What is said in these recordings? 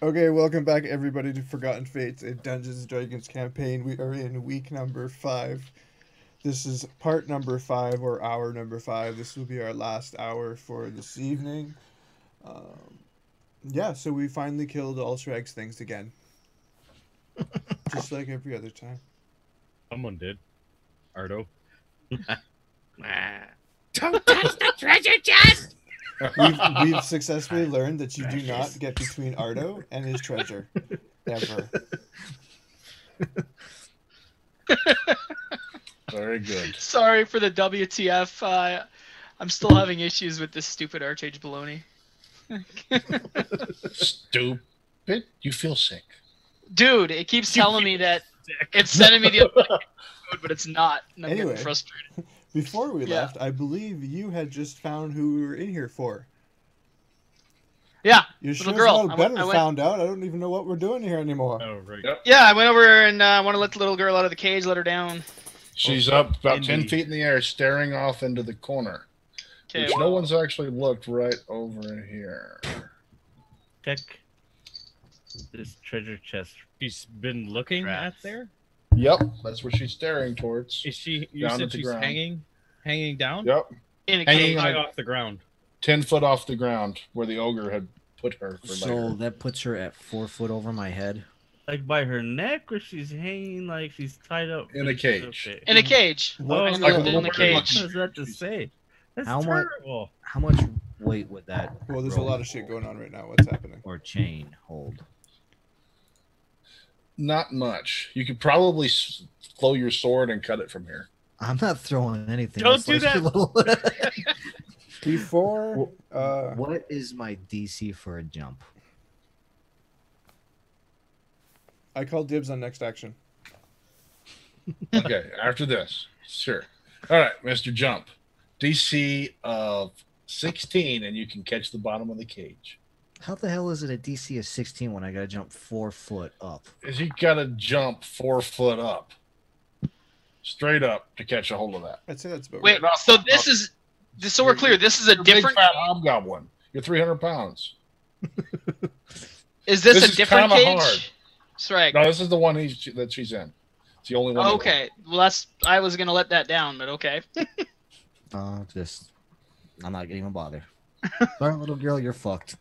Okay, welcome back everybody to Forgotten Fates, a Dungeons and Dragons campaign. We are in week number 5. This is part number 5 or hour number 5. This will be our last hour for this evening. Um, yeah, so we finally killed all Sragg's things again. Just like every other time. Someone did. Ardo. Don't touch the treasure chest! We've successfully learned that you do not get between Ardo and his treasure. Ever. Very good. Sorry for the WTF. I'm still having issues with this stupid Archage baloney. Stupid? You feel sick. Dude, it keeps telling me that it's sending me the other code, but it's not. And I'm Anyway. getting frustrated. Before we left, I believe you had just found who we were in here for. Yeah, You little sure girl. better found out. I don't even know what we're doing here anymore. Oh, right. Yep. Yeah, I went over and want to let the little girl out of the cage, let her down. She's up about 10 Indeed. feet in the air, staring off into the corner. Okay, Which no one's actually looked right over here. Check this treasure chest. She's been looking at there? Yep, that's what she's staring towards. Is she, you Down said at the she's ground. hanging down? Yep, in a hanging cage. High on off the ground. 10 foot off the ground where the ogre had put her for So later. that puts her at 4 foot over my head. Like by her neck, or she's hanging like she's tied up In a cage. Okay. In a cage. What- I Oh, left like it a in the little cage. What is that to say? That's How much- terrible. How much weight would that Well, there's a rope lot of shit going on right now. What's happening? or chain hold? Not much. You could probably throw your sword and cut it from here. I'm not throwing anything. Don't That's do like that. your little- Before, What is my DC for a jump? I call dibs on next action. Okay, after this. Sure. All right, Mr. Jump. DC of 16, and you can catch the bottom of the cage. How the hell is it a DC of 16 when I gotta jump 4 foot up? Is you got to jump 4 foot up. Straight up to catch a hold of that. I'd say that's about Wait, right. so this is... So we're clear, this is a You're different... big fat hobgoblin. You're 300 pounds. Is this This a is different kinda cage? hard. Sragg. No, this is the one that she's in. It's the only one. Okay, well that's... I was gonna let that down, but okay. I'm not getting a bother. Sorry, little girl, you're fucked.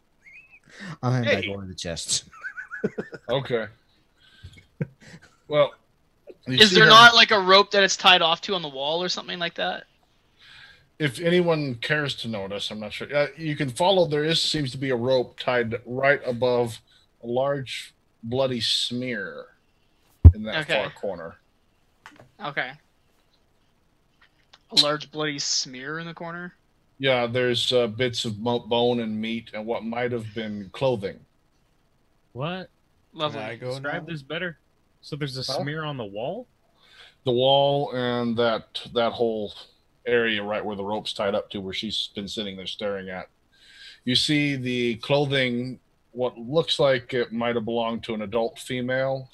I'm Hey. back over the chest. Okay. Well, you Is see there her- not like a rope that it's tied off to on the wall or something like that? If anyone cares to notice, I'm not sure. You can follow. Seems to be a rope tied right above a large bloody smear in that Okay. far corner. Okay. A large bloody smear in the corner? Yeah, there's bits of bone and meat and what might have been clothing. What? Lovely. Can I go Describe now? this better. So there's a Huh? smear on the wall? The wall and that whole area right where the rope's tied up to, where she's been sitting there staring at. You see the clothing, what looks like it might have belonged to an adult female,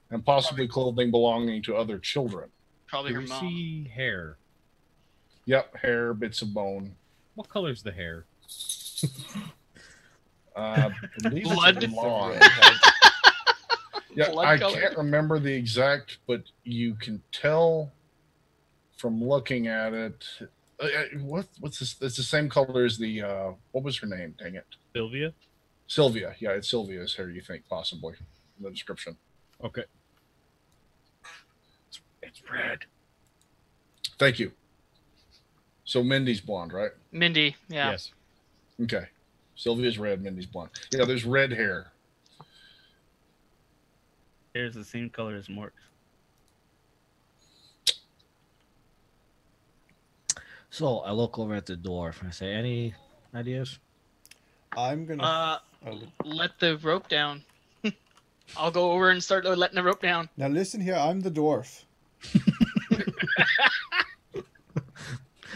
and possibly clothing belonging to other children. Probably Do her we mom. see hair? Yep, hair, bits of bone. What color's the hair? I believe it's Blood. blonde. Yeah, Blood I color. can't remember the exact, but you can tell from looking at it. What's this? It's the same color as the. What was her name? Dang it, Sylvia? Sylvia. Yeah, it's Sylvia's hair. You think possibly in the description? Okay. It's red. Thank you. So Mindy's blonde, right? Mindy, yeah. Yes. Okay. Sylvia's red. Mindy's blonde. Yeah, there's red hair. Hair's the same color as Mork's. So I look over at the dwarf and I say, any ideas? I'm gonna. Oh, Let the rope down. I'll go over and start letting the rope down. now listen here. I'm the dwarf.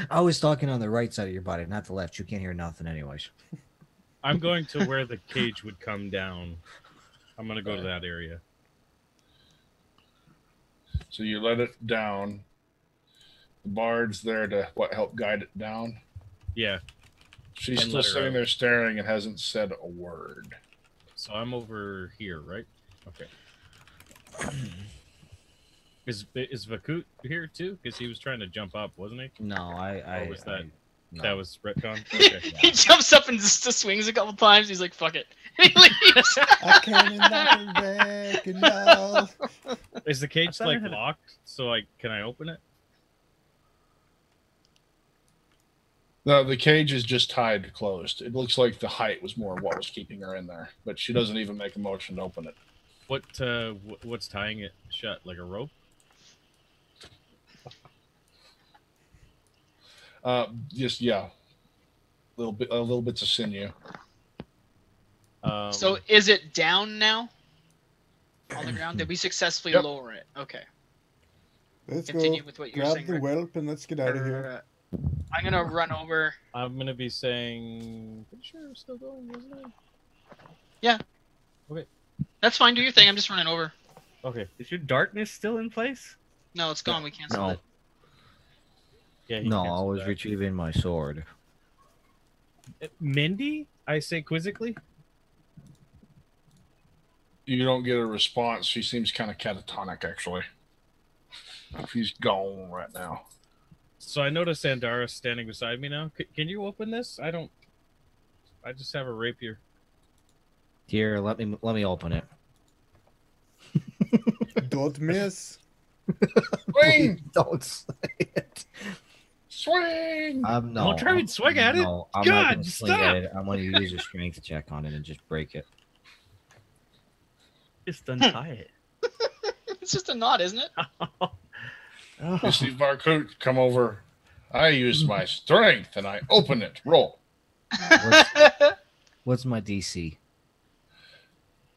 I was talking on the right side of your body, not the left. You can't hear nothing anyways. I'm going to where the cage would come down. I'm going to go to that area. So you let it down. The bard's there to help guide it down. Yeah. She's And still let her sitting out. there staring and hasn't said a word. So I'm over here, right? Okay. Is Vakaut here too? Because he was trying to jump up, wasn't he? No, Or was that no. that was retcon? Okay. He jumps up and just swings a couple times. He's like, "Fuck it," and he leaves. I cannot recognize. Is the cage thought I like had a- locked? So can I open it? No, the cage is just tied closed. It looks like the height was more what was keeping her in there, but she doesn't even make a motion to open it. What's tying it shut? Like a rope? Just yeah, little bits of sinew. So is it down now? On the ground? Did we successfully Yep. lower it? Okay. Let's Continue go. with what you're Grab saying. the Rick. whelp and let's get out of here. I'm gonna run over. I'm gonna be saying. Pretty sure we're still going, wasn't it? That's fine. Do your thing. I'm just running over. Okay. Is your darkness still in place? No, it's gone. We canceled No, it. Yeah. he no, I canceled was that. retrieving my sword. Mindy, I say quizzically. You don't get a response. She seems kind of catatonic, actually. She's gone right now. So I noticed Andara standing beside me now. Can you open this? I don't. I just have a rapier. Here, let me open it. Don't miss. Swing! Don't say it. Swing! No, Don't try and swing at it. No, I'm God, not gonna swing stop. at it. I'm gonna use a strength check on it and just break it. Just untie it. It's just a knot, isn't it? You see Vakaut come over. I use my strength and I open it. Roll. What's my DC?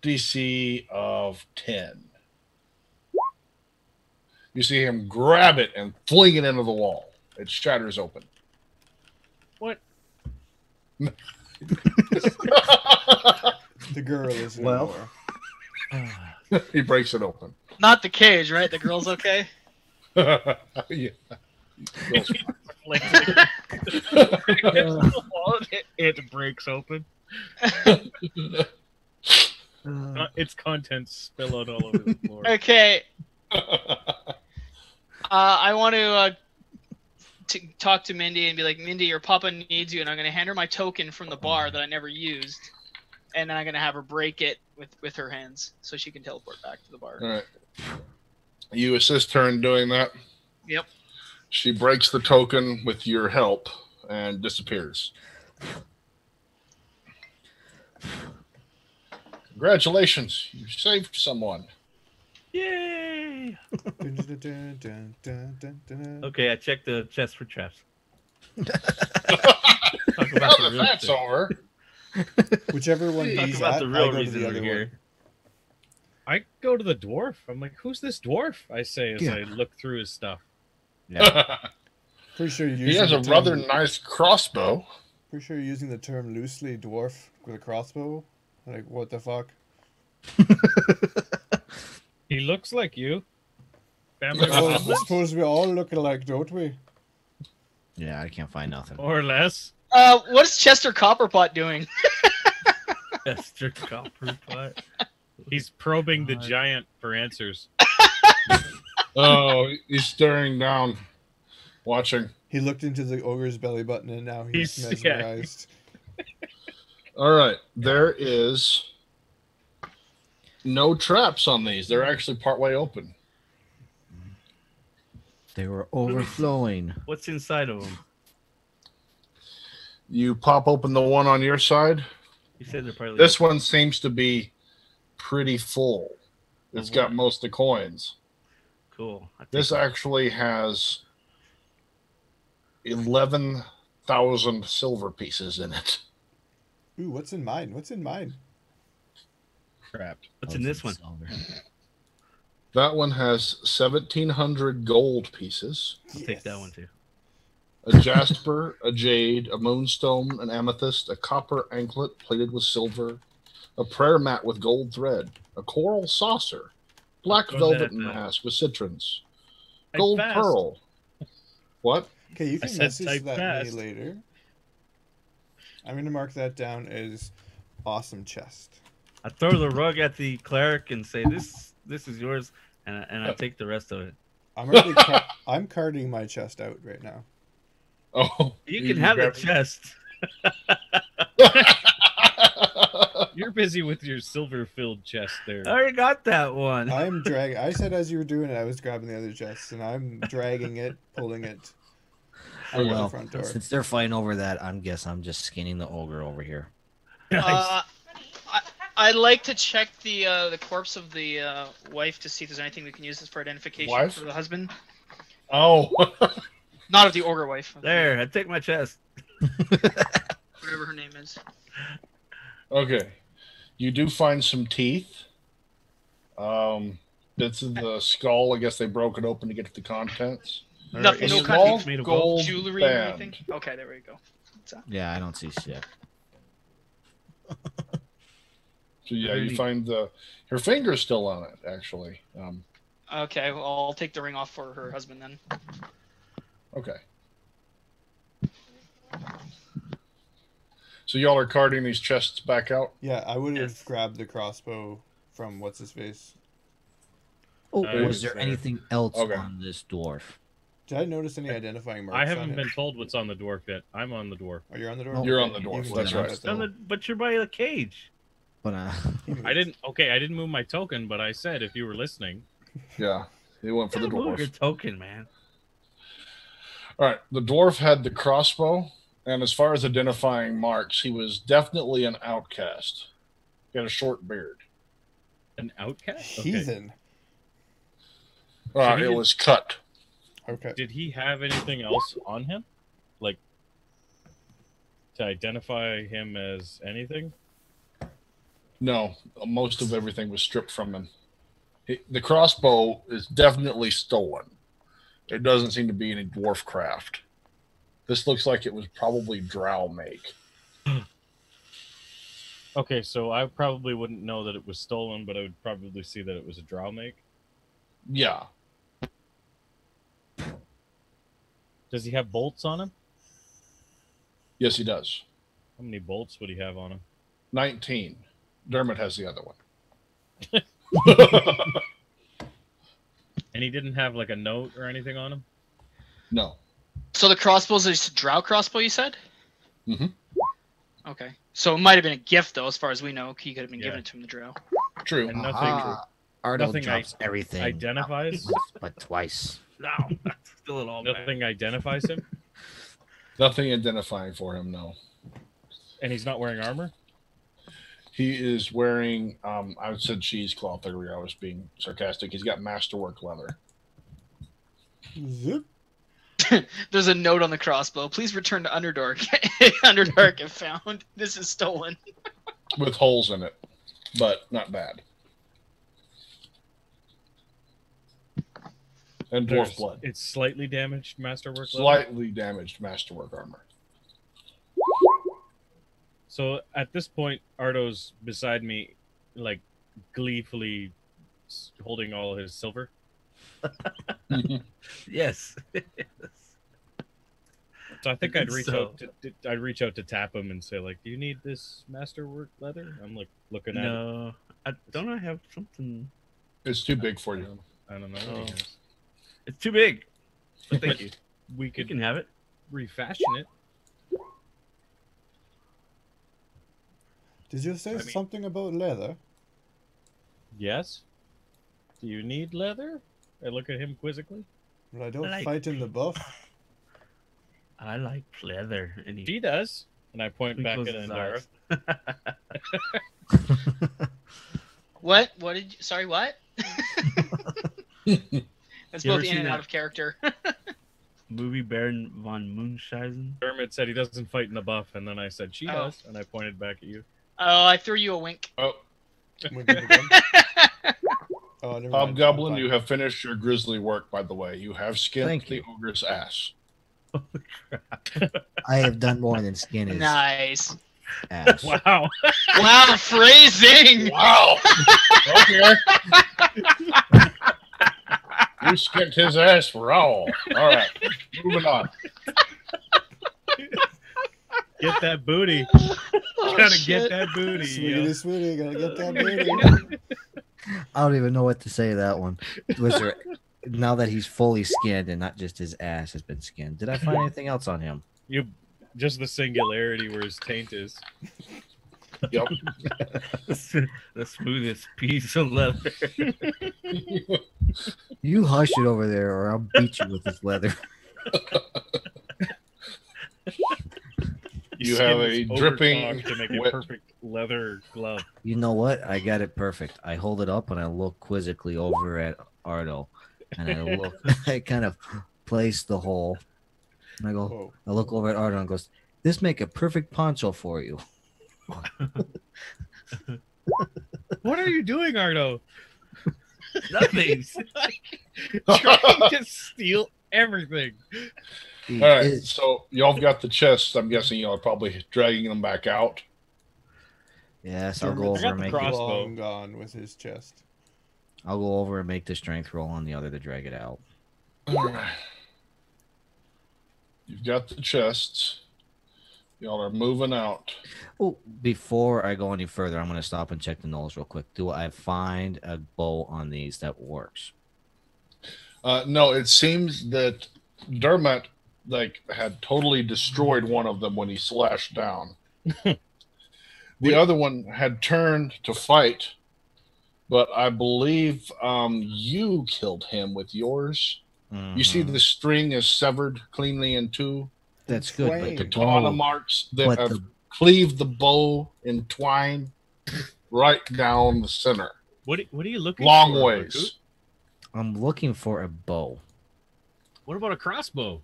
DC of 10. You see him grab it and fling it into the wall. It shatters open. What? The girl is Well. He breaks it open. Not the cage, right? The girl's okay. Yeah. It breaks open. Its contents spill out all over the floor. Okay. I want to talk to Mindy and be like, Mindy, your papa needs you, and I'm going to hand her my token from the bar that I never used, and then I'm going to have her break it with her hands so she can teleport back to the bar. All right. You assist her in doing that? Yep. She breaks the token with your help and disappears. Congratulations. You saved someone. Yay! Dun, dun, dun, dun, dun, dun, dun. Okay, I checked the chest for traps. Talk Now about the that real that's thing. over. Whichever one Talk he's about at, the I real go to reason the we're other here. one. I go to the dwarf. I'm like, who's this dwarf? I say as Yeah. I look through his stuff. Pretty sure you're He using has the a term- rather nice crossbow. Pretty sure you're using the term loosely, dwarf with a crossbow. Like, what the fuck? He looks like you. Family Well, I resemblance, suppose we all look alike, don't we? Yeah, I can't find nothing. more or less. What's Chester Copperpot doing? Chester Copperpot. He's probing the God. giant for answers. Oh, he's staring down, watching. He looked into the ogre's belly button and now he's He's- yeah. mesmerized. All right, there is no traps on these. They're actually partway open. They were overflowing. What's inside of them? You pop open the one on your side. You said they're probably This one seems to be pretty full. It's got what? most of the coins. cool. I think This actually has 11,000 silver pieces in it. Ooh, what's in mine? What's in mine? Trapped. What's in this one? That one has 1,700 gold pieces, I'll take that one too. a jasper, a jade, a moonstone, an amethyst, a copper anklet plated with silver, a prayer mat with gold thread, a coral saucer, black Go velvet ahead, mask with citrons, I gold passed. pearl. What? Okay, you I can said message type that fast. me later. I'm going to mark that down as awesome chest. I throw the rug at the cleric and say, "This is yours," and I take the rest of it. I'm carting my chest out right now. Oh, You can have the chest. You're busy with your silver-filled chest there. I already got that one. I'm dragging. I said as you were doing it, I was grabbing the other chest, and I'm dragging it, pulling it out of the front door. Since they're fighting over that, I'm just skinning the ogre over here. I'd like to check the corpse of the wife to see if there's anything we can use this for identification for the husband. Oh. Not of the ogre wife. There, I take my chest. Whatever her name is. Okay. You do find some teeth. Bits of the skull. I guess they broke it open to get to the contents. Nothing, no small kind of gold jewelry band. or anything? Okay, there we go. Yeah, I don't see shit. So yeah, you find her finger's still on it, actually. Okay, well, I'll take the ring off for her husband then. Okay. So y'all are carting these chests back out? Yeah, I would have grabbed the crossbow from what's his face. Oh, was there anything else Okay. on this dwarf? Did I notice any identifying marks? I haven't on him? been told what's on the dwarf yet. I'm on the dwarf. Oh, you're on the dwarf. No, You're on Okay, the dwarf, you can that's check right. that then. But you're by the cage. But I didn't. Okay, I didn't move my token, but I said if you were listening. Yeah. They went for the Move your dwarf. token, man. All right. The dwarf had the crossbow, and as far as identifying marks, he was definitely an outcast. He had a short beard. An outcast? Okay. Heathen. he It did- was cut. Okay. Did he have anything else on him? Like, to identify him as anything? No, most of everything was stripped from him. The crossbow is definitely stolen. It doesn't seem to be any dwarf craft. This looks like it was probably drow make. Okay, so I probably wouldn't know that it was stolen, but I would probably see that it was a drow make. Yeah. Does he have bolts on him? Yes, he does. How many bolts would he have on him? 19. Dermot has the other one. And he didn't have like a note or anything on him? No. So the crossbow's a drow crossbow, you said? Mm-hmm. Okay. So it might have been a gift, though, as far as we know. He could have been Yeah. giving it to him, the drow. True. And nothing Ardo nothing drops everything. identifies? But twice. No, that's still it all bad. Nothing identifies him? Nothing identifying for him, no. And he's not wearing armor? He is wearing, I said cheesecloth earlier. I was being sarcastic. He's got masterwork leather. Zip. There's a note on the crossbow. Please return to Underdark. Underdark if found. This is stolen. With holes in it, but not bad. And dwarf blood. It's slightly damaged masterwork leather? Slightly damaged masterwork armor. So at this point, Ardo's beside me, like gleefully holding all his silver. Yes. So I think I'd reach So- out. I'd reach out to tap him and say, like, "Do you need this masterwork leather?" I'm like looking at it. No, don't I have something? It's too big for you. I don't know. Oh. What he has. It's too big. But thank you. We You could can have it. refashion it. Did you say something about leather? Yes. Do you need leather? I look at him quizzically. But I don't Like- fight in the buff. I like leather. And She does. And I point back at closes his Andara. eyes. What? What did you... Sorry, what? That's You both ever in seen and that? out of character. Movie Baron von Munchausen. Dermot said he doesn't fight in the buff, and then I said she Oh. does, and I pointed back at you. Oh, I threw you a wink. Oh, Wink of the gun. Oh, never mind. Hobgoblin, I'm you fine. have finished your grisly work, by the way. You have skinned Thank the you. ogre's ass. I have done more than skin his Nice. ass. Wow. Wow, phrasing! Wow! Okay. You skipped his ass raw. All right, moving on. Get that booty. Oh, Gotta shit. get that booty. Sweetie, yo. sweetie, gotta get that booty. I don't even know what to say to that one. Was there now that he's fully skinned and not just his ass has been skinned? Did I find anything else on him? You just the singularity where his taint is. Yep. The smoothest piece of leather. You hush it over there, or I'll beat you with this leather. You Skin have is a dripping overcocked to make a wet- perfect leather glove. You know what? I got it perfect. I hold it up and I look quizzically over at Ardo, and I look. I kind of place the hole, and I go. Whoa. I look over at Ardo and goes, "This make a perfect poncho for you." What are you doing, Ardo? Nothing. Trying to steal everything. He All right, is- so y'all got the chests. I'm guessing y'all are probably dragging them back out. Yes, I'll Dermot's go over and the make. crossbow. long gone with his chest. I'll go over and make the strength roll on the other to drag it out. All right. You've got the chests. Y'all are moving out. Oh, before I go any further, I'm going to stop and check the knolls real quick. Do I find a bow on these that works? No, it seems that Dermot had totally destroyed one of them when he slashed down. The other one had turned to fight, but I believe you killed him with yours. You see Mhm. the string is severed cleanly in two. That's good, but Twain. the Katana bow, marks that but have the, cleaved the bow in twine right down the center. What are you looking Long for? ways. Vakaut? I'm looking for a bow. What about a crossbow?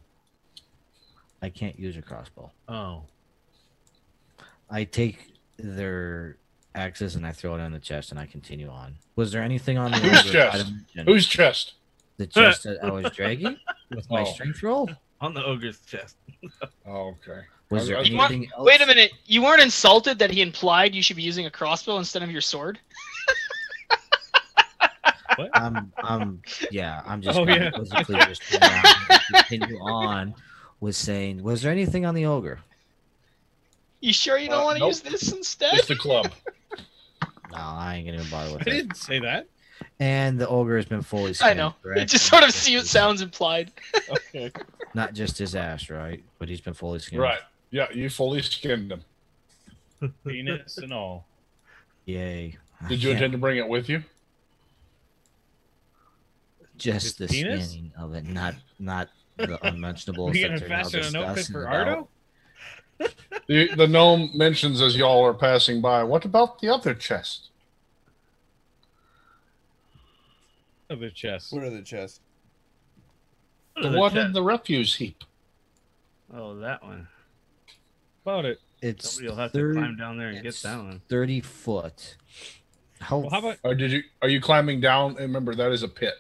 I can't use a crossbow. Oh. I take their axes and I throw it on the chest and I continue on. Was there anything on the Whose order chest? I didn't mention? Whose chest? The chest that I was dragging with my Oh. strength roll? On the ogre's chest. Oh, okay. Was there I was- anything else? Wait a minute. You weren't insulted that he implied you should be using a crossbow instead of your sword? What? I'm just Oh, gonna yeah. physically just turn around and continue on with saying, was there anything on the ogre? You sure you don't want to nope. use this instead? It's the club. No, I ain't gonna even bother with I it. didn't say that. And the ogre has been fully I skinned, know. correct? It just sort of Not just his- sounds implied. Okay. Not just his ass, right? But he's been fully skinned. Right. Yeah, you fully skinned him. Penis and all. Yay. Did you I intend can't- to bring it with you? just the his penis? skinning of it, not the unmentionables We that gonna they're now fashion an outfit discussing for about. Ardo? The gnome mentions as y'all are passing by, what about the other chest? Other chest. What are the chests? The one in the refuse heap. Oh, that one. About it. It's Somebody will have to 30 climb down there and get it's that one. 30 foot. How, Well, how about Or are you climbing down? And remember, that is a pit.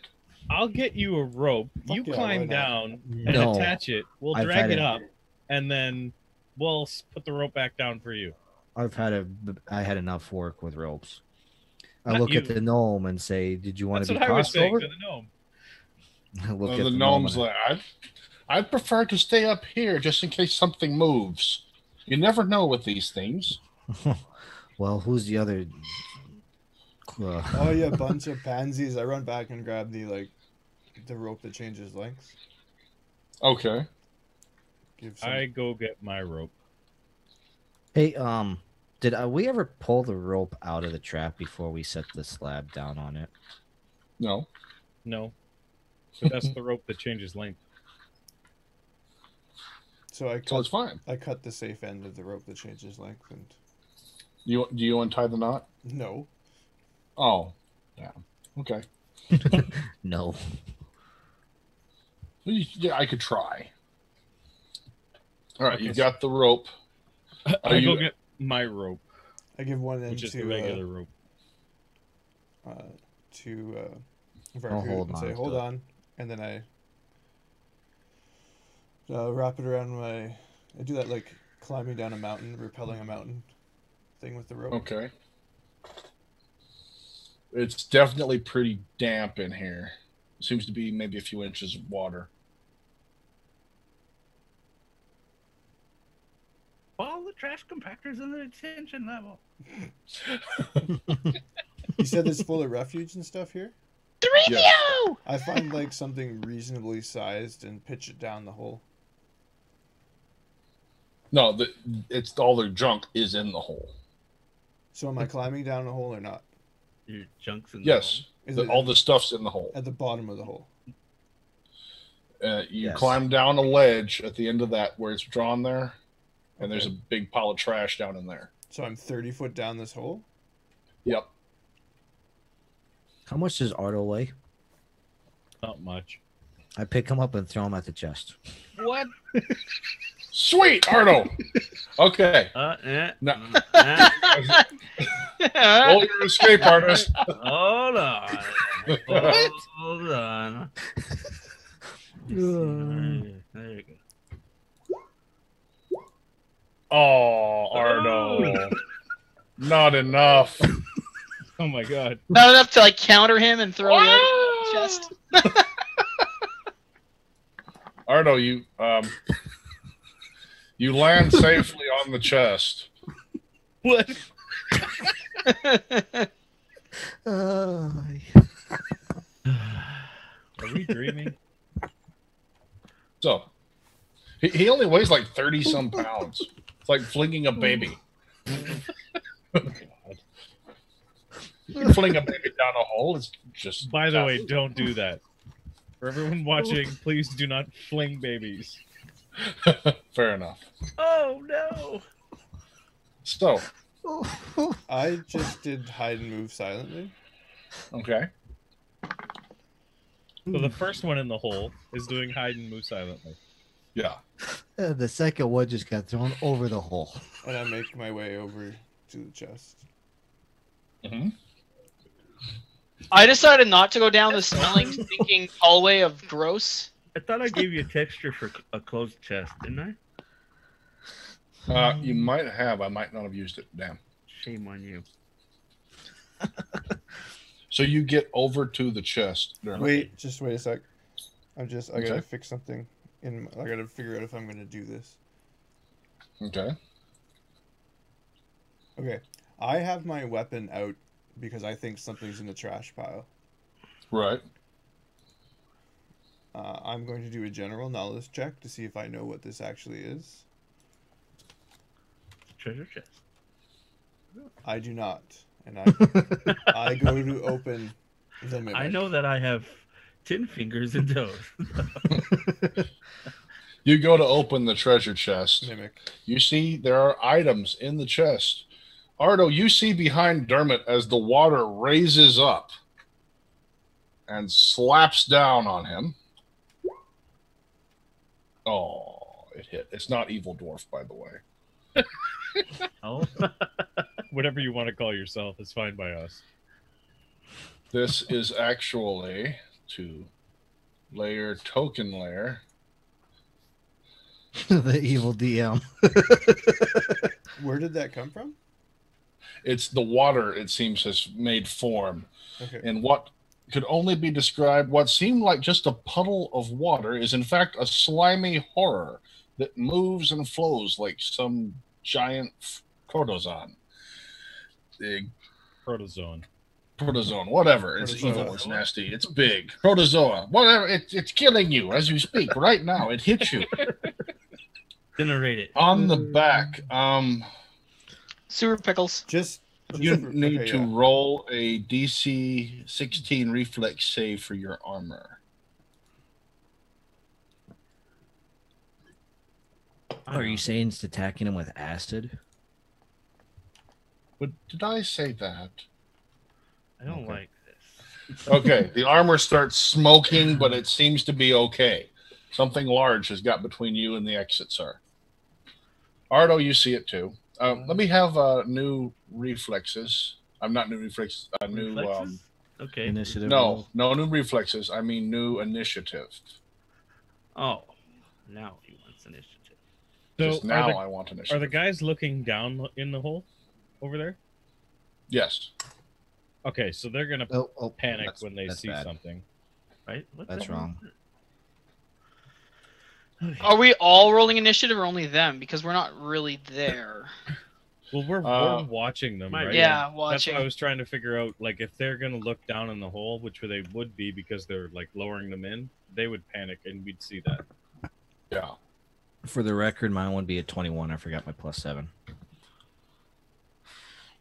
I'll get you a rope. Fuck You yeah, climb why not? down and No. attach it. We'll I've drag had it it. up, and then we'll put the rope back down for you. I had enough work with ropes. I Not look at you. the gnome and say, "Did you want That's to be what I was tossed saying over?" to the gnome. I look Well, at the the gnome's gnome. like, I'd prefer to stay up here just in case something moves. You never know with these things. Well, who's the other? Oh, yeah, bunch of pansies. I run back and grab the rope that changes lengths. Okay. Give some. I go get my rope. Hey, did we ever pull the rope out of the trap before we set the slab down on it? No. No, but that's the rope that changes length. So I So it's cut. fine. I cut the safe end of the rope that changes length, and Do you untie the knot? no. Oh. Yeah. Okay. No. Yeah, I could try. All right, Okay, you've so- got the rope. Are I go you- get my rope, I give one which is the into regular rope. Vakaut hold and on say, to "Hold it." on," and then I wrap it around my. I do that like climbing down a mountain, rappelling a mountain thing with the rope. Okay. It's definitely pretty damp in here. Seems to be maybe a few inches of water. Follow the trash compactors in the detention level. You said it's full of refuge and stuff here? Dorito! I find like something reasonably sized and pitch it down the hole. No, it's all their junk is in the hole. So am I climbing down the hole or not? Your junk's in Yes, Is it all the stuff's in the hole. at the bottom of the hole? You Yes. climb down a ledge at the end of that where it's drawn there, and there's a Okay. big pile of trash down in there. So I'm 30 foot down this hole? Yep. How much does Ardo weigh? Not much. I pick him up and throw him at the chest. What? Sweet, Ardo. Okay. No. Roll your escape, artist. Hold on. Hold on. There you go. Oh, Ardo. Not enough. Oh my god. Not enough to like counter him and throw you out of the chest. Ardo, you land safely on the chest. What? Uh, Are we dreaming? So, he only weighs like 30 some pounds. It's like flinging a baby. You can fling a baby down a hole. It's just. By the way, don't do that. For everyone watching, please do not fling babies. Fair enough. Oh no! So, I just did hide and move silently. okay. So the first one in the hole is doing hide and move silently. Yeah. the second one just got thrown over the hole. And I make my way over to the chest. Mm-hmm. I decided not to go down the smelling, stinking hallway of gross. I thought I gave you a texture for a closed chest, didn't I? You might have. I might not have used it. Damn. Shame on you. So you get over to the chest. Dermot. Wait a sec. I gotta Okay. fix something. I gotta figure out if I'm gonna do this. Okay. Okay. I have my weapon out because I think something's in the trash pile. Right. I'm going to do a general knowledge check to see if I know what this actually is. Treasure chest. I do not. And I go to open the mimic. I know that I have 10 fingers and toes. You go to open the treasure chest. Mimic. You see there are items in the chest. Ardo, you see behind Dermot as the water raises up and slaps down on him. Oh, it hit. It's not evil dwarf, by the way. Oh, Whatever you want to call yourself is fine by us. This is actually token layer. The evil DM. Where did that come from? It's the water, it seems, has made form. Okay. And what could only be described, what seemed like just a puddle of water, is in fact a slimy horror that moves and flows like some giant protozoan. The Protozoan. protozoan, whatever. It's Protozoa. evil, it's nasty, it's big. Protozoa, whatever. It's killing you as you speak right now. It hits you generate it. on the back. Sewer pickles. Just You for- need okay, to yeah. roll a DC 16 reflex save for your armor. Are you saying it's attacking him with acid? But did I say that? I don't Okay. like this. Okay, the armor starts smoking, but it seems to be okay. Something large has got between you and the exit, sir. Ardo, you see it too. Let me have new reflexes. I'm not new reflexes. New Reflexes? Okay. Initiative. no new reflexes. I mean new initiative. Oh, now he wants initiative. So Just now are I want the initiative. guys looking down in the hole over there? Yes. Okay, so they're gonna Oh, panic when they that's see bad. something. Right? What That's the- wrong. Are we all rolling initiative or only them? Because we're not really there. Well, we're watching them, Might right? be. Yeah, That's watching. why I was trying to figure out, like, if they're gonna look down in the hole, which they would be because they're like lowering them in, they would panic, and we'd see that. Yeah. For the record, mine would be a 21. I forgot my +7.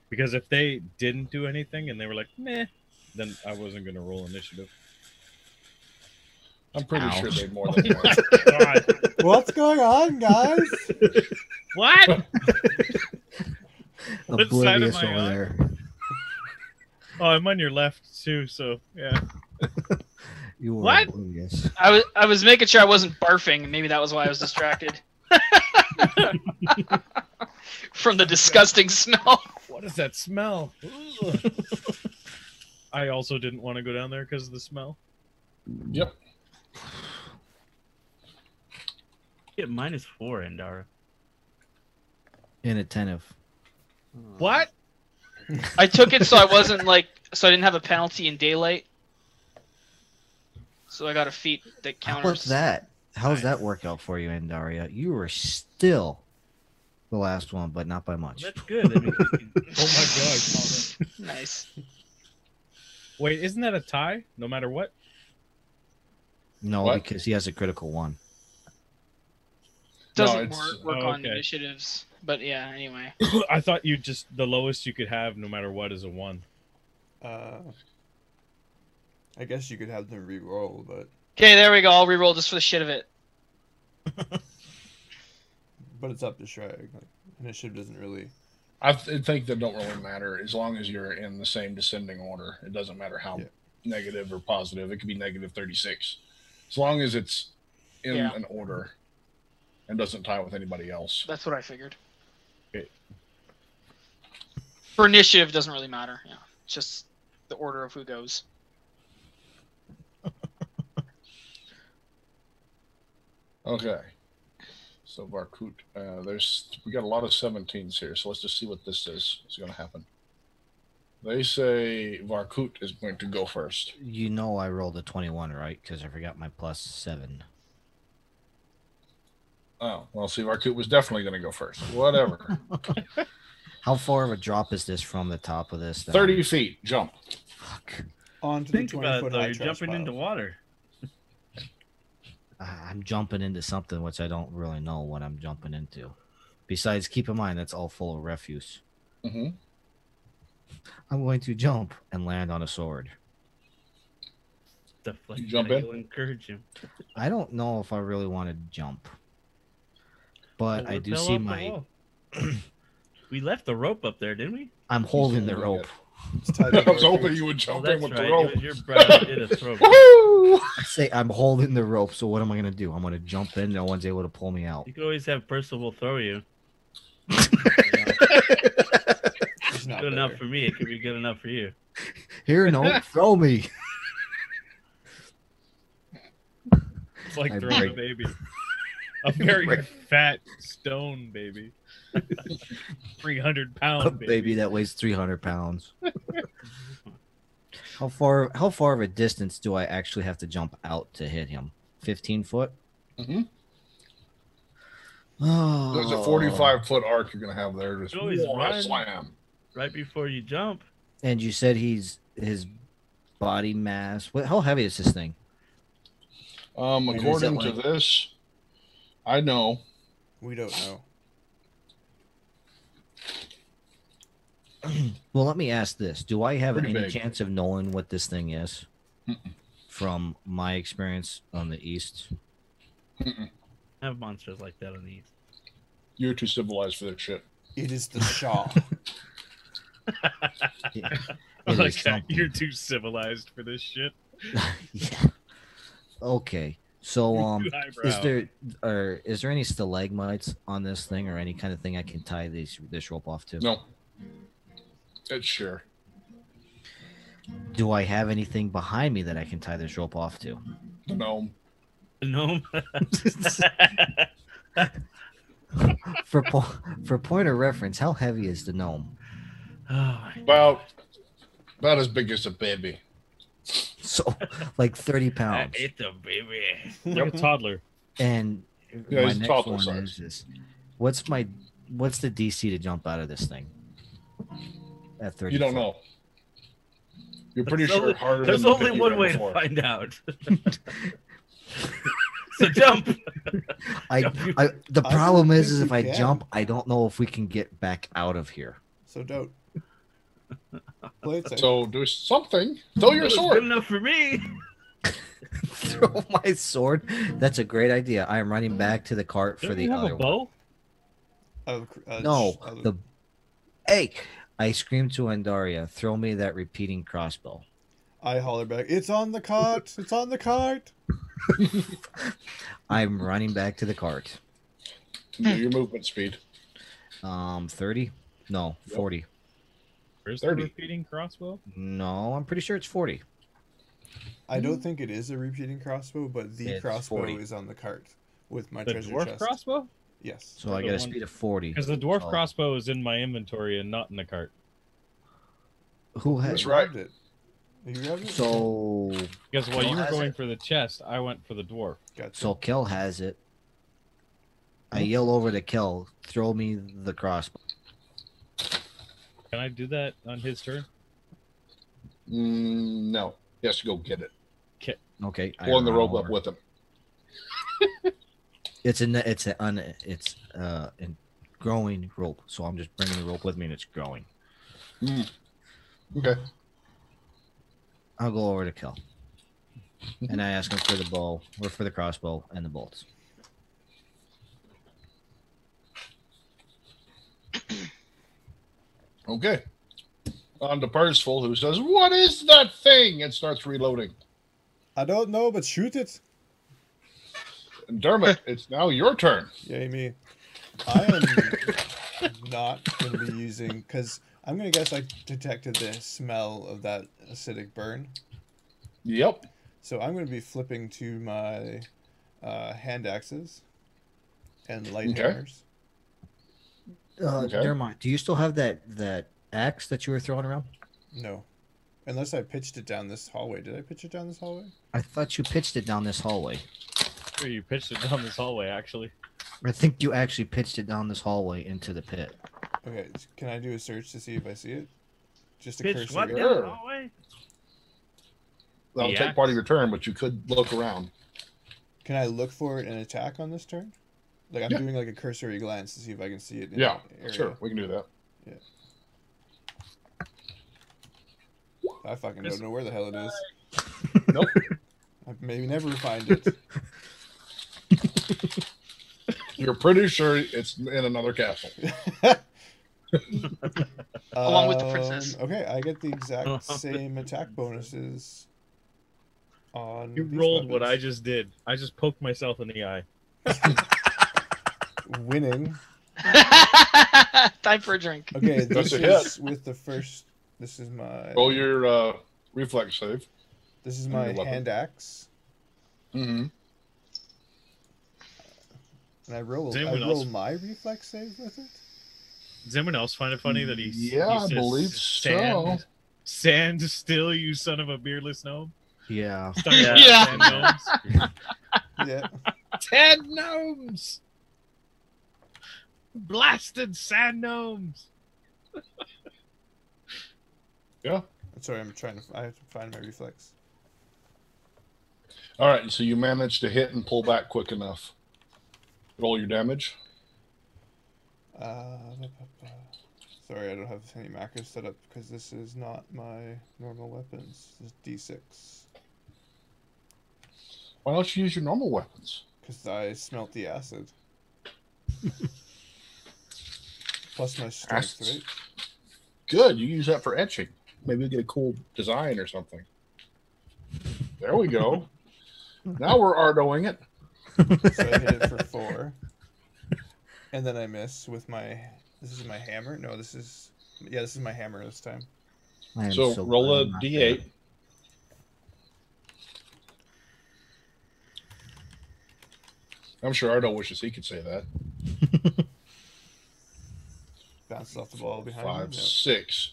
Because if they didn't do anything and they were like, meh, then I wasn't gonna roll initiative. I'm pretty Ow. sure they more than one. God. What's going on, guys? What? What side am Oblivious I over on? there. Oh, I'm on your left too, so yeah. You were What? oblivious. I was making sure I wasn't barfing, and maybe that was why I was distracted. From the disgusting smell. What is that smell? Ugh. I also didn't want to go down there because of the smell. Yep. Get -4, Andara. Inattentive. What? I took it so I wasn't so I didn't have a penalty in daylight. So I got a feat that counters. How was that? How's that work out for you, Andaria? You were still the last one, but not by much. That's good. I mean, Oh my gosh. Nice. Wait, isn't that a tie? No matter what? No, What? because he has a critical 1. Doesn't it's- work on okay. initiatives. But yeah, anyway. I thought you just the lowest you could have, no matter what, is a 1. I guess you could have them re-roll, but Okay, there we go. I'll reroll just for the shit of it. it's up to Sragg. Like, initiative doesn't really. I think that don't really matter as long as you're in the same descending order. It doesn't matter how Yeah. negative or positive. It could be -36, as long as it's in Yeah. an order and doesn't tie with anybody else. That's what I figured. Okay. For initiative, doesn't really matter. Yeah, it's just the order of who goes. Okay. So Vakaut, we got a lot of 17s here, so let's just see what this is going to happen. They say Vakaut is going to go first. You know I rolled a 21, right? Because I forgot my +7. Oh, well, see, Vakaut was definitely going to go first. Whatever. How far of a drop is this from the top of this? 30 feet, jump. Fuck. Onto think the about 20-foot it though. high You're trash jumping pile. into water. I'm jumping into something which I don't really know what I'm jumping into. Besides, keep in mind that's all full of refuse. Mm-hmm. I'm going to jump and land on a sword. Stuff like You jump that, in? you'll encourage him. I don't know if I really want to jump, but Well, I we'll do fell see off the my. wall. We left the rope up there, didn't we? I'm holding the holding rope. It's tied I to was the hoping rope. you would Oh, jump that's in with right. the rope. It was your brother did a throw. Woohoo! I say I'm holding the rope. So what am I gonna do? I'm gonna jump in. No one's able to pull me out. You could always have Percival throw you. It's not Good enough there. for me. It could be good enough for you. Here, no, throw me. It's like I throwing break- a baby. A very break- fat stone baby. 300-pound A baby that weighs 300 pounds. How far of a distance do I actually have to jump out to hit him? 15 foot? Mm-hmm. Oh. There's a 45-foot arc you're going to have there. Just You always run. slam. Right before you jump. And you said his body mass. How heavy is this thing? And is According it to like- this, I know. We don't know. Well, let me ask this. Do I have Pretty any big. chance of knowing what this thing is? Mm-mm. From my experience on the east? Mm-mm. I have monsters like that on the east. You're too civilized for this shit. It is the Shaw. It I is like that. something. You're too civilized for this shit. Yeah. Okay. So Too highbrow. is there any stalagmites on this thing or any kind of thing I can tie this rope off to? No. It's sure. Do I have anything behind me that I can tie this rope off to? The gnome. The gnome. For point of reference, how heavy is the gnome? Oh, About as big as a baby. So like 30 pounds. it's a baby. Like a toddler. And Yeah, my he's next toddler one size. is what's the DC to jump out of this thing? At 30 You don't foot? know. You're pretty There's sure only- harder There's than the only pit you one ran way before. to find out. So jump. The I problem don't is think if you I can. jump, I don't know if we can get back out of here. So don't. Play it safe. So do something. Throw your That was sword. good enough for me. Throw my sword. That's a great idea. I am running back to the cart for Don't the you have other a one. bow? No, hey! I scream to Andara, throw me that repeating crossbow. I holler back. It's on the cart. It's on the cart. I'm running back to the cart. Do your movement speed. 30? No, Yep. 40. Where's 30. the repeating crossbow? No, I'm pretty sure it's 40. I don't think it is a repeating crossbow, but the It's crossbow 40. is on the cart with my The treasure dwarf chest. crossbow? Yes. So I The got a one- speed of 40. Because the dwarf So- crossbow is in my inventory and not in the cart. Who That's has? right. Grabbed it. You grabbed it? So Because while Kel you were has going it. for the chest, I went for the dwarf. Gotcha. Kel has it. I yell over to Kel, throw me the crossbow. Can I do that on his turn? No. He has to go get it. Okay, I Pulling the run rope up over. with him. It's a growing rope, so I'm just bringing the rope with me, and it's growing. Okay. I'll go over to Kel, and I ask him for the bow, or for the crossbow and the bolts. Okay. On to Parsful, who says, "What is that thing?" and starts reloading. I don't know, but shoot it. And Dermot, it's now your turn. Yay me. I am not going to be using, because I'm going to guess I detected the smell of that acidic burn. Yep. So I'm going to be flipping to my hand axes and light Okay. hammers. Okay. Dermot, do you still have that axe that you were throwing around? No. Unless I pitched it down this hallway. Did I pitch it down this hallway? I thought you pitched it down this hallway. Or you pitched it down this hallway, actually. I think you actually pitched it down this hallway into the pit. Okay, can I do a search to see if I see it? Just a Pitch cursory. what look. down the hallway? That'll The take axe. part of your turn, but you could look around. Can I look for it and attack on this turn? Like I'm Yeah. doing like a cursory glance to see if I can see it. In Yeah, the area. sure. We can do that. I fucking don't know where the hell it is. Nope. I maybe never find it. You're pretty sure it's in another castle. Along with the princess. Okay, I get the exact same attack bonuses. On You these rolled what I weapons. just did. I just poked myself in the eye. Winning. Time for a drink. Okay, That's this a is with the first. This is my. Roll your reflex save. This is on my your weapon. hand axe, Mm-hmm. and I roll. Does I anyone roll else- my reflex save with it. Does anyone else find it funny that he Yeah, I says believe so. Sand still, you son of a beardless gnome. Yeah. Talking about Yeah. sand gnomes. Yeah. Sand gnomes. Blasted sand gnomes. Yeah. Sorry, I'm trying to. I have to find my reflex. All right. So you managed to hit and pull back quick enough. Roll your damage. Sorry, I don't have any macros set up because this is not my normal weapons. This is D6 Why don't you use your normal weapons? because I smelt the acid. Plus my strength, Acid. right? Good. You use that for etching. Maybe you'll get a cool design or something. There we go. Now we're Ardoing it. So I hit it for 4, and then I miss with my. This is my hammer. No, this is. Yeah, this is my hammer this time. I am So roll glad a I'm not d8. there. I'm sure Ardo wishes he could say that. Bounced off the ball behind 5, me. 6.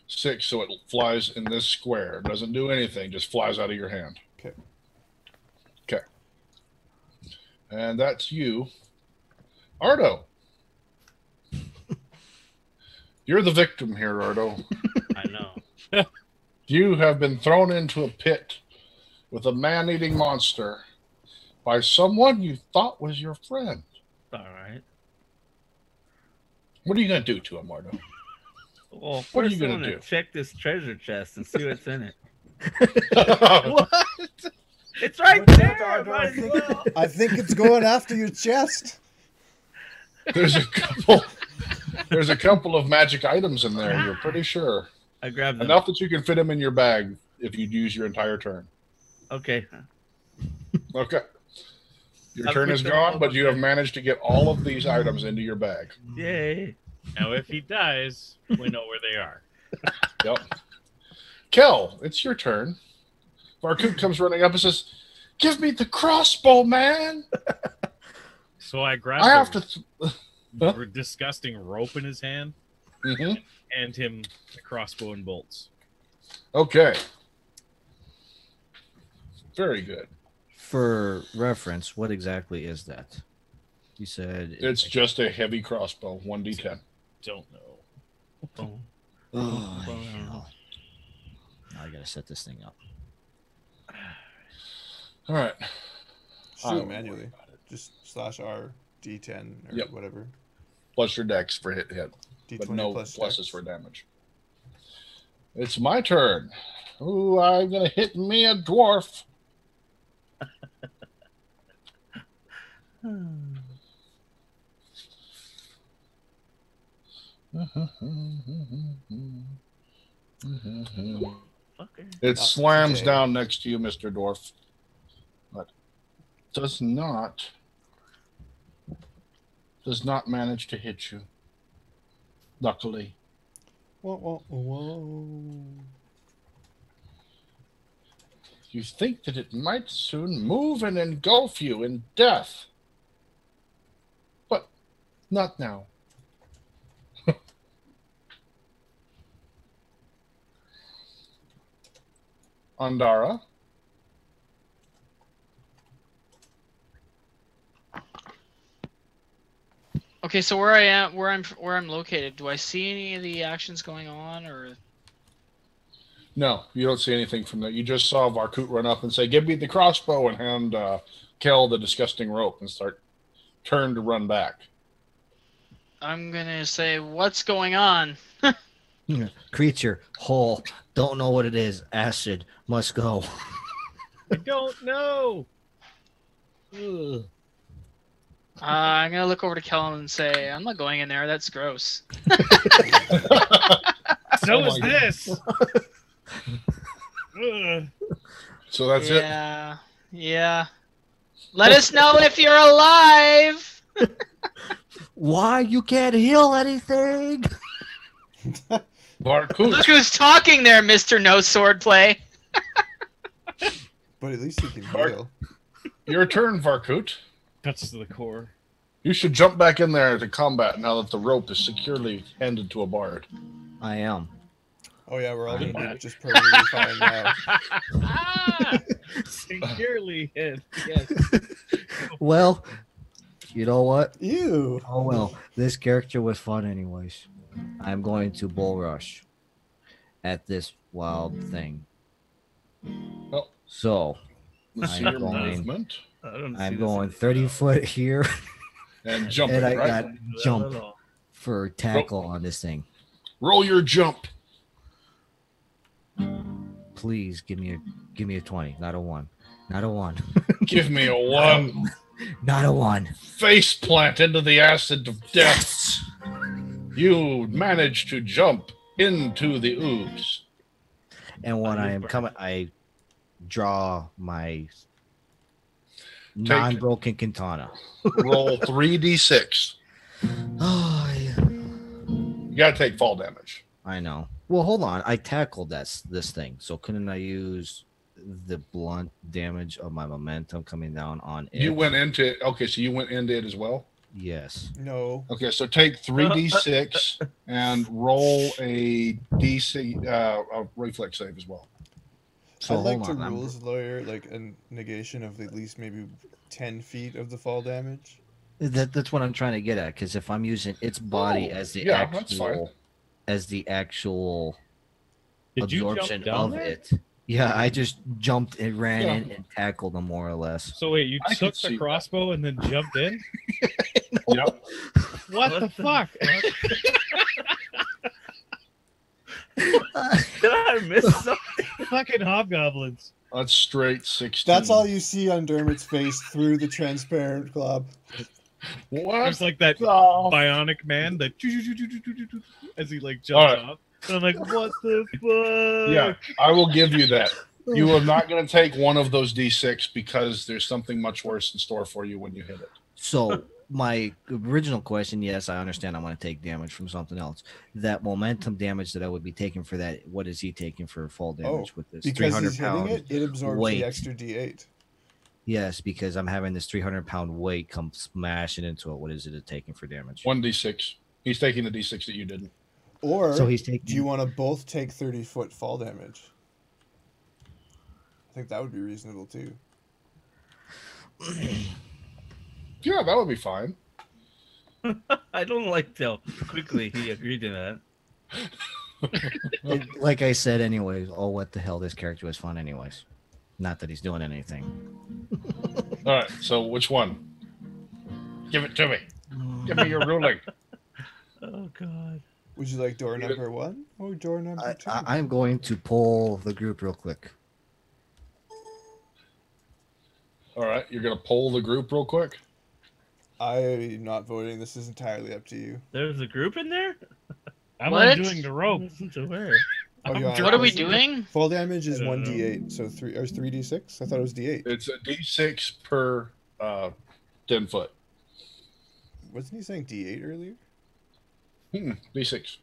6, so it flies in this square. Doesn't do anything, just flies out of your hand. Okay. Okay. And that's you. Ardo. You're the victim here, Ardo. I know. You have been thrown into a pit with a man-eating monster by someone you thought was your friend. All right. What are you going to do to him, Ardo? Well, What are first you I'm gonna gonna do? check this treasure chest and see what's in it. What? It's right What's there. that, Ardo? Might as well. I think it's going after your chest. There's a couple of magic items in there, you're pretty sure. I grabbed them. Enough that you can fit them in your bag if you use your entire turn. Okay. Okay. Your I've turn picked is them all gone, but up you have managed to get all of these items into your bag. Yay. Now, if he dies, we know where they are. Yep. Kel, it's your turn. Vakaut comes running up and says, "Give me the crossbow, man! So I grabbed I have the disgusting rope in his hand Mhm. and him the crossbow and bolts. Okay. Very good. For reference, what exactly is that? You said It's just a heavy crossbow, 1d10. Don't know. Oh. Oh, hell. Now I gotta set this thing up. All right. Just do it manually. Just /R D10 or Yep. whatever. Plus your dex for hit, D20 but no plus pluses dex. for damage. It's my turn. Ooh, I'm going to hit me a dwarf. Fucker. It Not slams today. down next to you, Mr. Dwarf. But does not manage to hit you. Luckily. Whoa, whoa, whoa. You think that it might soon move and engulf you in death. But not now. Andara. Okay, so where I'm located, do I see any of the actions going on, or? No, you don't see anything from there. You just saw Vakaut run up and say, "Give me the crossbow," and hand Kel the disgusting rope and turn to run back. I'm gonna say, what's going on? Creature, hole, don't know what it is. Acid, must go. I don't know. Ugh. I'm gonna look over to Kellen and say, I'm not going in there. That's gross. So Oh is my this. Ugh. So that's it. Yeah. Let us know if you're alive. Why? You can't heal anything? Vakaut. Look who's talking there, Mr. No Swordplay. But at least you can Mark. heal. Your turn, Vakaut. Cuts to the core. You should jump back in there to combat now that the rope is securely handed to a bard. I am. Oh yeah, we're all I gonna know. be just perfectly fine now. Securely hit. Yes. Well, you know what? Ew. Oh well, this character was fun anyways. I'm going to bull rush at this wild thing. Oh. So Let's see I'm your going- movement. I don't see I'm this going in the 30 show. foot here And jumping, and I right? got Not at jump all. for tackle on this thing. Roll your jump. Please give me a 20, not a 1. Not a 1. Give me a 1. Not a 1. Face plant into the acid of death. You manage to jump into the ooze. And when Oh, I you am burn. coming, I draw my non-broken katana. Roll 3d6. Oh, yeah. You gotta take fall damage. I know. Well, hold on. I tackled this thing, so couldn't I use the blunt damage of my momentum coming down on it? You went into it. Okay, so you went into it as well. Yes. No. Okay, so take 3d6 and roll a DC a reflex save as well. So I'd like hold to on. rules lawyer like a negation of at least maybe 10 feet of the fall damage. That's what I'm trying to get at. Because if I'm using its body as the That's fine. actual Did you jump absorption down of there? it. Yeah, I just jumped and ran in and tackled him more or less. So wait, you I took could see the that. crossbow and then jumped in? Yep. What the fuck? Did I miss something? Fucking hobgoblins. That's straight 16. That's all you see on Dermot's face through the transparent glob. What? There's like that the bionic man that as he like jumps Alright. off. And I'm like, what the fuck? Yeah, I will give you that. You are not going to take one of those D6 because there's something much worse in store for you when you hit it. So my original question, yes, I understand I'm going to take damage from something else. That momentum damage that I would be taking for that, what is he taking for fall damage with this? Because 300 he's hitting pound it absorbs weight. the extra D8. Yes, because I'm having this 300-pound weight come smashing into it. What is it taking for damage? 1d6. He's taking the D6 that you didn't. Or So he's taking. do you want to both take 30-foot fall damage? I think that would be reasonable too. Yeah, that would be fine. I don't like how quickly he agreed to that. Like I said, anyways. Oh, what the hell? This character was fun, anyways. Not that he's doing anything. All right, so which one? Give it to me. Give me your ruling. Oh God. Would you like door number 1 or door number 2? I'm going to pull the group real quick. All right, you're going to poll the group real quick? I'm not voting. This is entirely up to you. There's a group in there? I'm What? undoing the I rope. wasn't aware. Oh, you want- What are we doing? Fall damage is I don't 1d8, so 3d6? I thought it was d8. It's a D6 per 10 foot. Wasn't he saying d8 earlier? D6.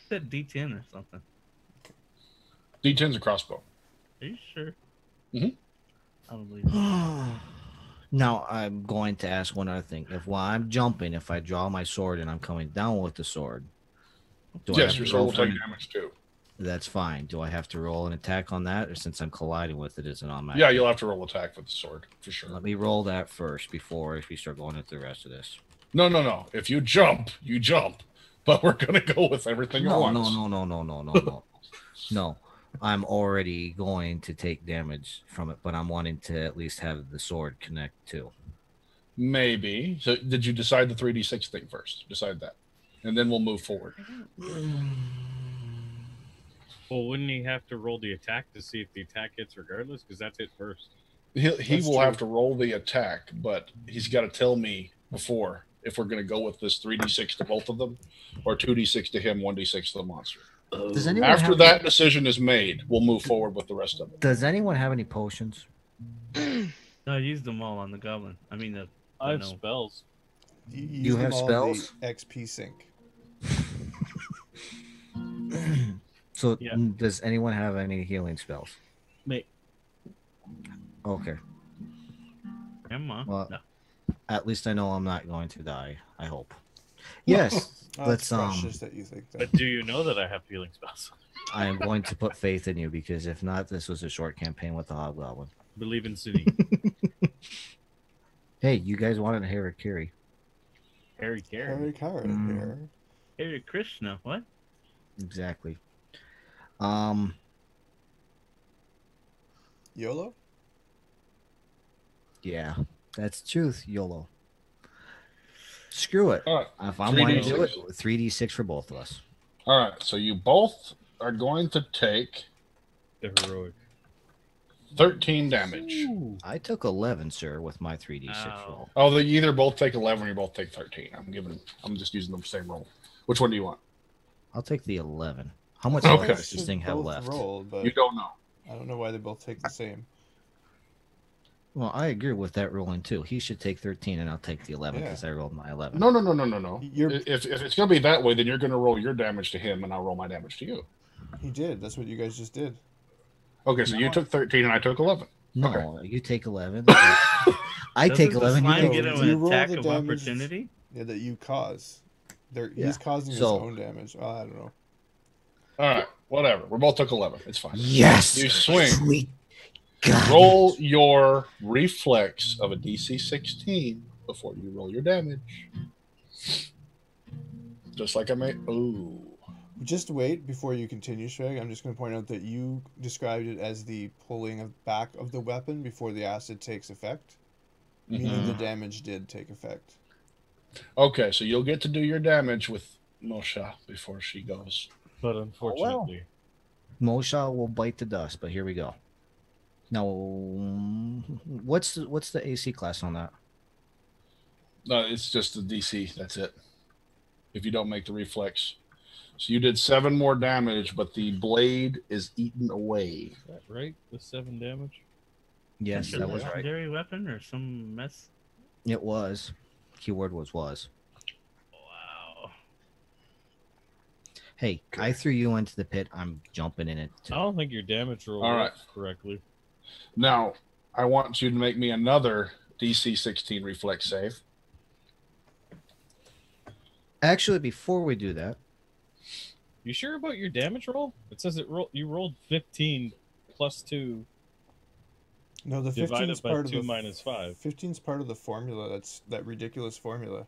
Said D10 or something. D10's a crossbow. Are you sure? Mhm. I don't believe it. Now I'm going to ask one other thing. If while I'm jumping, if I draw my sword and I'm coming down with the sword, do I have Yes, to your sword roll will for take damage too. That's fine. Do I have to roll an attack on that, or since I'm colliding with it, is it on my? Yeah, you'll have to roll attack with the sword for sure. Let me roll that first before we start going into the rest of this. No. If you jump, you jump. But we're gonna go with everything at No. once. No. I'm already going to take damage from it, but I'm wanting to at least have the sword connect too. Maybe. So did you decide the 3d6 thing first? Decide that. And then we'll move forward. Well, wouldn't he have to roll the attack to see if the attack hits regardless? Because that's it first. He That's will true. have to roll the attack, but he's got to tell me before if we're going to go with this 3d6 to both of them or 2d6 to him, 1d6 to the monster. Does anyone After have that decision is made, we'll move forward with the rest of it. Does anyone have any potions? No, I used them all on the goblin. I mean, I have no. spells. You have spells? The XP sync. So Yeah. does anyone have any healing spells? Me. Okay. Grandma. Well, No. at least I know I'm not going to die. I hope. Yes. Oh, Let's it's precious that you think that. But do you know that I have healing spells? I am going to put faith in you because if not, this was a short campaign with the Hobgoblin. Believe in City. Hey, you guys wanted a Harakiri. Harry Carey. Harry Carey Mm. here. Hey, Krishna. What? Exactly. YOLO? Yeah, that's the truth. YOLO. Screw it. All right. If I'm wanting to do it, 3d6. 3d6 for both of us. All right. So you both are going to take The heroic. 13 damage. I took 11, sir, with my 3d6 Ow. roll. Oh, they either both take 11 or you both take 13. I'm just using the same roll. Which one do you want? I'll take the 11. How much Okay. health does this Should thing have both left? roll, but You don't know. I don't know why they both take the same. Well, I agree with that rolling too. He should take 13 and I'll take the 11 Yeah. because I rolled my 11. No. You're, If it's going to be that way, then you're going to roll your damage to him and I'll roll my damage to you. he did. That's what you guys just did. Okay, so you took 13 and I took 11. No, you take 11. I take Doesn't the 11. You slime take get No, him you an roll attack the of damage. opportunity? Yeah, that you cause. Yeah. He's causing his So- own damage. Oh, I don't know. All right, whatever. We both took 11. It's fine. Yes. You swing. Sweet God. Roll your reflex of a DC 16 before you roll your damage. Just like I made. Ooh. Just wait before you continue, Sragg. I'm just going to point out that you described it as the pulling of back of the weapon before the acid takes effect, meaning the damage did take effect. Okay, so you'll get to do your damage with Mosha before she goes. But unfortunately, Mosha will bite the dust, but here we go. Now, what's the AC class on that? No, it's just the DC. That's it. If you don't make the reflex. So you did 7 more damage, but the blade is eaten away. is that right? The 7 damage. Yes, Is it that a was right. legendary weapon or some mess? It was. Keyword was. Wow. Hey, I threw you into the pit. I'm jumping in it. I don't think your damage roll All right. worked correctly. Now, I want you to make me another DC 16 reflex save. Actually, before we do that, You sure about your damage roll? It says you rolled 15 plus 2 No, the divided 15's by part 2 of the minus 5. 15's part of the formula. That's that ridiculous formula.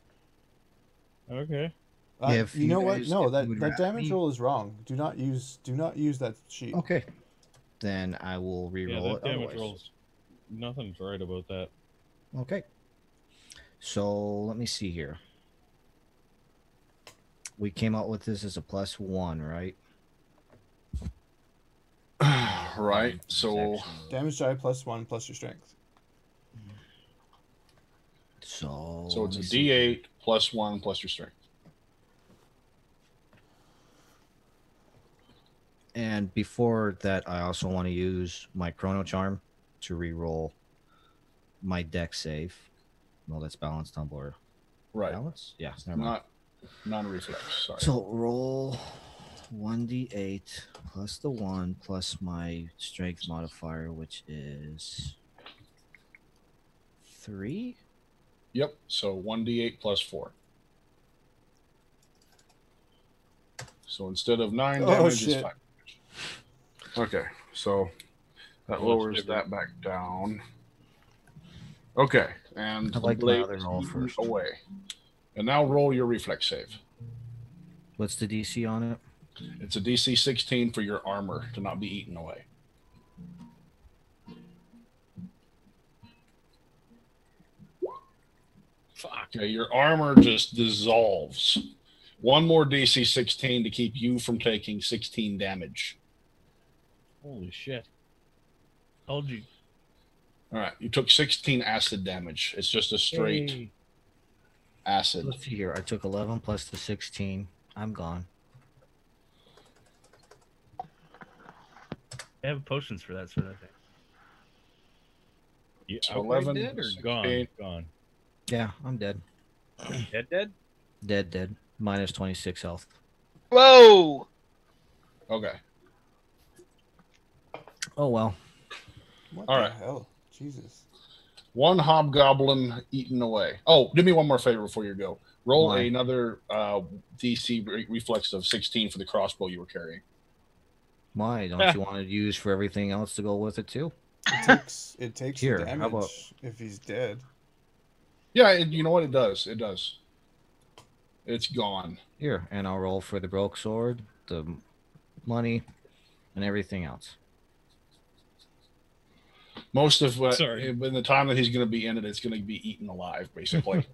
Okay. If you know you what? guys No, that would damage rather- roll is wrong. Do not use that sheet. okay, then I will Yeah, reroll that it. damage Otherwise. rolls. Nothing's right about that. Okay. So let me see here. We came out with this as a +1, right? Right. So Damage die +1 plus your strength. So it's let a me see here. D8 plus 1 plus your strength. And before that, I also want to use my Chrono Charm to reroll my deck save. No, that's balance tumbler. Right. Balance? Yeah, never mind. Not non-reflex. Sorry. So roll 1d8 plus the 1 plus my strength modifier, which is 3. Yep. So 1d8 plus 4. So instead of 9 Oh, damage, shit. it's 5 damage. Okay. So that What's lowers different? that back down. Okay. And I'd like my blade other roll eaten first. away. And now roll your reflex save. What's the DC on it? It's a DC 16 for your armor to not be eaten away. Fuck. Okay, your armor just dissolves. One more DC 16 to keep you from taking 16 damage. Holy shit. Told you. All right, you took 16 acid damage. It's just a straight Hey. acid. Let's see here. I took 11 plus the 16. I'm gone. They have potions for that sort of thing. You So outright 11, dead or 16. gone? Yeah, I'm dead. Dead? Dead. Minus 26 health. Whoa! Okay. Oh, well. What All the right. hell? Jesus. One hobgoblin eaten away. Oh, do me one more favor before you go. Roll Why? another DC reflex of 16 for the crossbow you were carrying. Why? Don't you want to use for everything else to go with it, too? It takes Here, the how damage about- if he's dead. Yeah, you know what? It does. It does. It's gone. Here, and I'll roll for the broke sword, the money, and everything else. Most of what Sorry. in the time that he's going to be in it, it's going to be eaten alive, basically.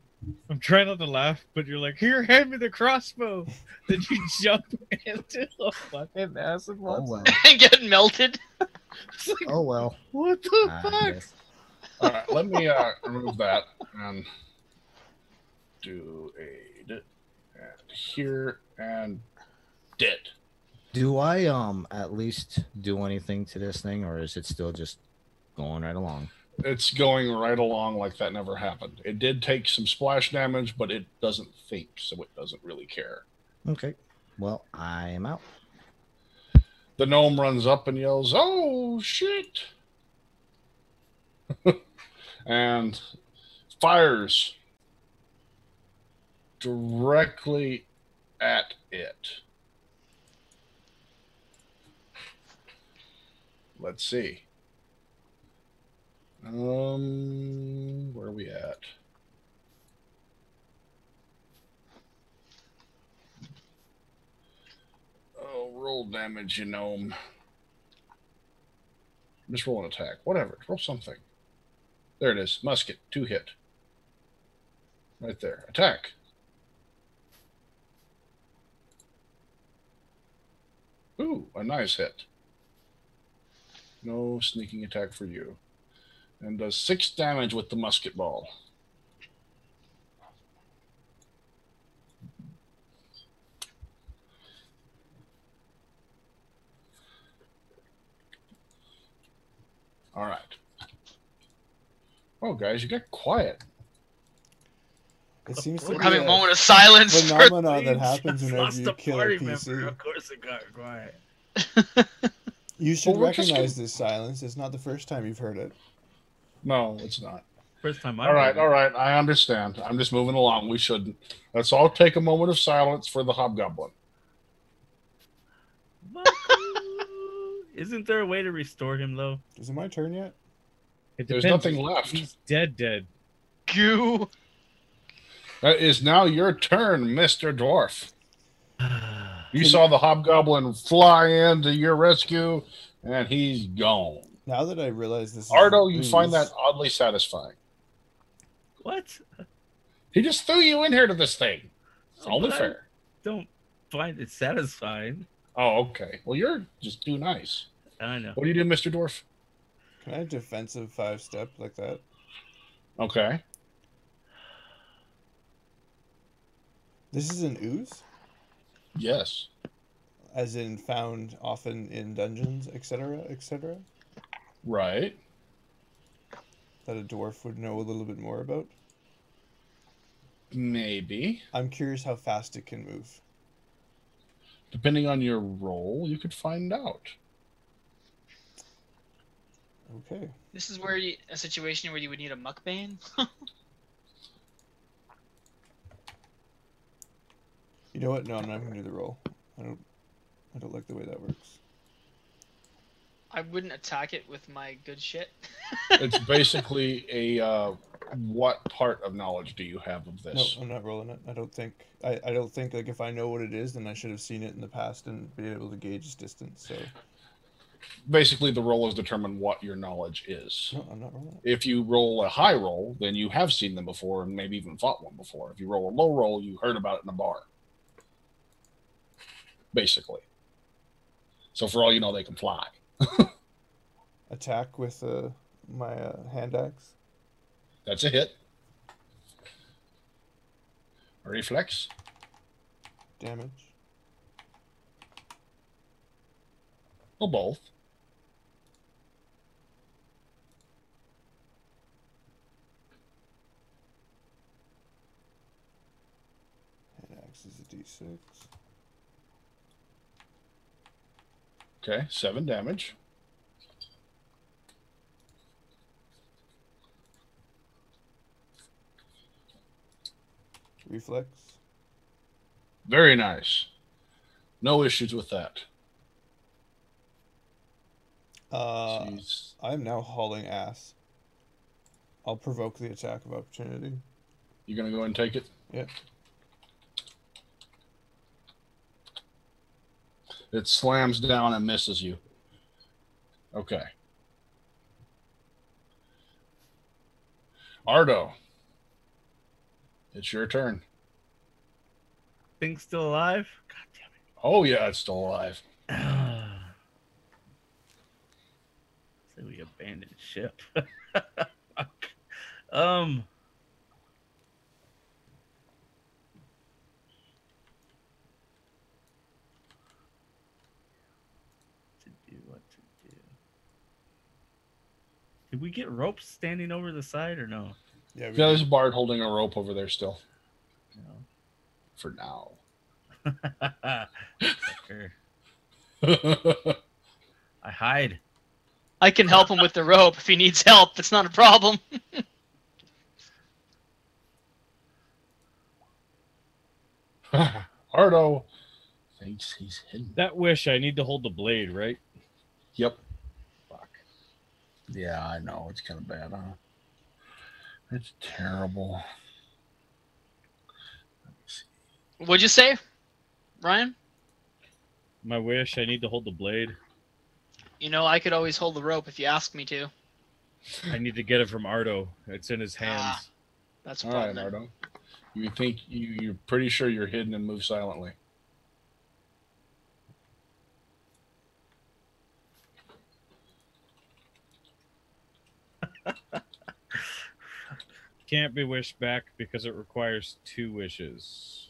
I'm trying not to laugh, but you're like, here, hand me the crossbow. Then you jump into a fucking acid Oh, monster. well. And get melted. It's like, Oh, well. what the I fuck? guess. All right, let me remove that and do a and here and dead. Do I at least do anything to this thing, or is it still just going right along? It's going right along like that never happened. It did take some splash damage, but it doesn't think, so it doesn't really care. Okay. Well, I am out. The gnome runs up and yells, "Oh shit!" and fires directly at it. let's see. Where are we at? Oh, roll damage, you gnome. Just roll an attack. Whatever. Roll something. There it is. Musket. 2 hit. Right there. Attack. Ooh, a nice hit. No sneaking attack for you. And does 6 damage with the musket ball. All right. Oh, guys, you got quiet. It seems to We're be having a a moment of silence. phenomenon that We happens just whenever lost you a kill a party PC. member. Of course it got quiet. You should Well, we're just recognize this silence. It's not the first time you've heard it. No, it's not. First time I All right, heard it. all right. I understand. I'm just moving along. We shouldn't. Let's all take a moment of silence for the hobgoblin. Isn't there a way to restore him though? Is it my turn yet? It There's depends. nothing left. He's dead. Goo. That is now your turn, Mr. Dwarf. You Can- saw the hobgoblin fly into your rescue, and he's gone. Now that I realize this is Ardo, an you ooze, find that oddly satisfying. What? He just threw you in here to this thing. It's only But I fair. don't find it satisfying. Oh, okay. Well, you're just too nice. I know. What do you do, Mr. Dwarf? Can I defensive 5-step like that? Okay. This is an ooze? Yes. As in found often in dungeons, etc., etc.? Right. That a dwarf would know a little bit more about? Maybe. I'm curious how fast it can move. Depending on your role, you could find out. Okay. This is where a situation where you would need a muckbane. You know what? No, I'm not going to do the roll. I don't like the way that works. I wouldn't attack it with my good shit. It's basically a what part of knowledge do you have of No, this? I'm not rolling it. I don't think like if I know what it is, then I should have seen it in the past and be able to gauge its distance. So Basically, the roll is determine what your knowledge is. no, I'm not rolling it. If you roll a high roll, then you have seen them before and maybe even fought one before. If you roll a low roll, you heard about it in a bar. Basically. So for all you know, they can fly. Attack with my hand axe. That's a hit. Reflex. Damage. Or both. Hand axe is a d6. Okay, 7 damage. Reflex. Very nice. No issues with that. I am now hauling ass. I'll provoke the attack of opportunity. You gonna go ahead and take it? Yeah. It slams down and misses you. Okay. Ardo. It's your turn. Thing's still alive? God Oh yeah, it's still alive. damn it. Say we abandoned ship. Fuck. What to do? Did we get ropes standing over the side or no? Yeah. Yeah, there's a bard holding a rope over there still. No. For now. Fucker. I hide. I can help him with the rope if he needs help. It's not a problem. Ardo thinks he's hidden. That wish I need to hold the blade, right? Yep. Yeah, I know. It's kind of bad, huh? It's terrible. What'd you say, Ryan? My wish, I need to hold the blade. You know, I could always hold the rope if you asked me to. I need to get it from Ardo. It's in his hands. That's a All problem. right, Then. Ardo. You think you're pretty sure you're hidden and move silently? Can't be wished back because it requires 2 wishes.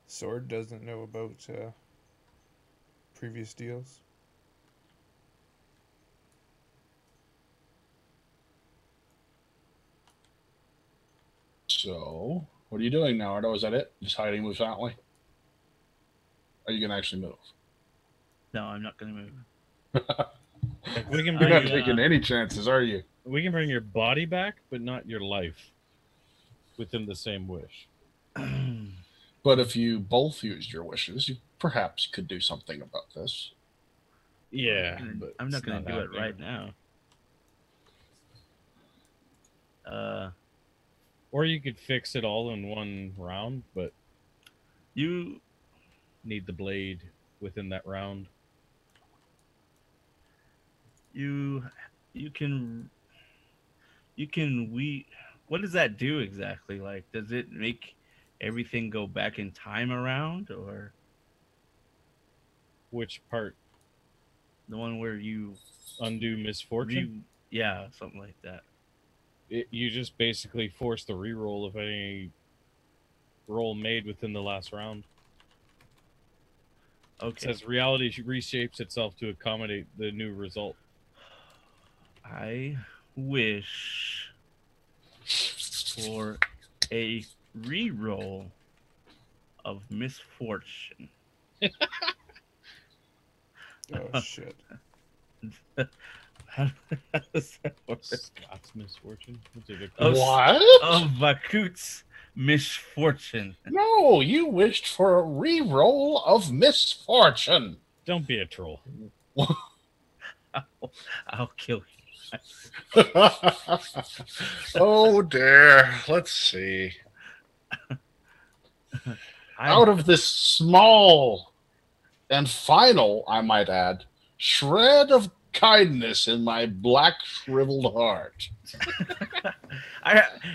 Sword doesn't know about previous deals. So, what are you doing now, Ardo? Is that it? Just hiding, move silently? Are you going to actually move? No, I'm not gonna move. Like, we can You're bring not taking any chances, are you? we can bring your body back, but not your life within the same wish. But if you both used your wishes, you perhaps could do something about this. Yeah, but I'm not it's gonna do it happening. right now. Or you could fix it all in one round, but You need the blade within that round. you can what does that do exactly? Like, does it make everything go back in time around, or Which part? the one where you Undo misfortune? yeah, something like that. You just basically force the reroll of any roll made within the last round. It Okay. says reality reshapes itself to accommodate the new result. I wish for a reroll of misfortune. Oh shit! How does that work? Scott's misfortune? What's it Oh, What? Of Vakaut's misfortune. No, you wished for a re-roll of misfortune. Don't be a troll. I'll kill you. Oh dear. Let's see. Out of this small and final, I might add, shred of kindness in my black shriveled heart.